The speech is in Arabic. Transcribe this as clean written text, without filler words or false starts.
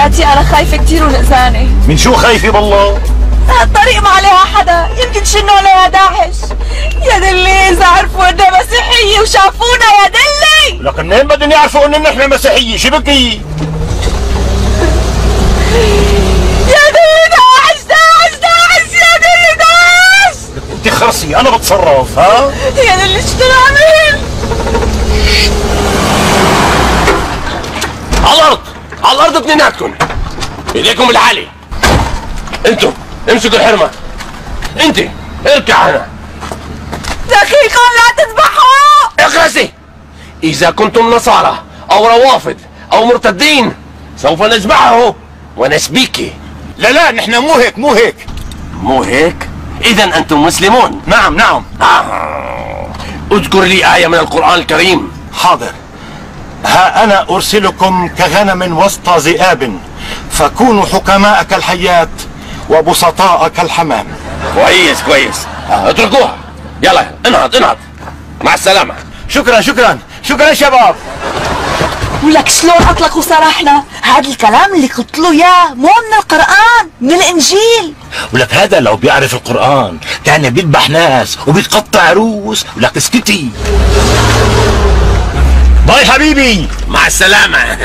حياتي انا خايفة كتير ونقزانة. من شو خايفة بالله؟ هالطريق ما عليها حدا، يمكن شنو عليها داعش. يا دلي اذا عرفوا اننا مسيحية وشافونا يا دلي. لكن منين بدهم يعرفوا ان نحن مسيحية؟ شو بكي؟ يا دلي داعش داعش داعش يا دلي داعش. انت خرسي انا بتصرف. ها؟ يا دلي شو نعمل؟ على الارض، على الارض اثنيناتكم، ايديكم العالي. انتوا امسكوا الحرمه. انت اركع هنا. دقيقة لا تذبحوا. اخرسي. اذا كنتم نصارى او روافض او مرتدين سوف نذبحه ونسبيك. لا نحن مو هيك مو هيك. مو هيك؟ اذا انتم مسلمون. نعم. اذكر لي آية من القرآن الكريم. حاضر. ها أنا أرسلكم كغنم وسط ذئاب فكونوا حكماء كالحيات وبسطاء كالحمام. كويس. اتركوها. يلا انهض. مع السلامة. شكرا شباب. ولك شلون اطلقوا سراحنا؟ هذا الكلام اللي قلت له اياه مو من القرآن، من الانجيل. ولك هذا لو بيعرف القرآن كان بيذبح ناس وبيتقطع روس. ولك اسكتي. باي حبيبي. مع السلامة.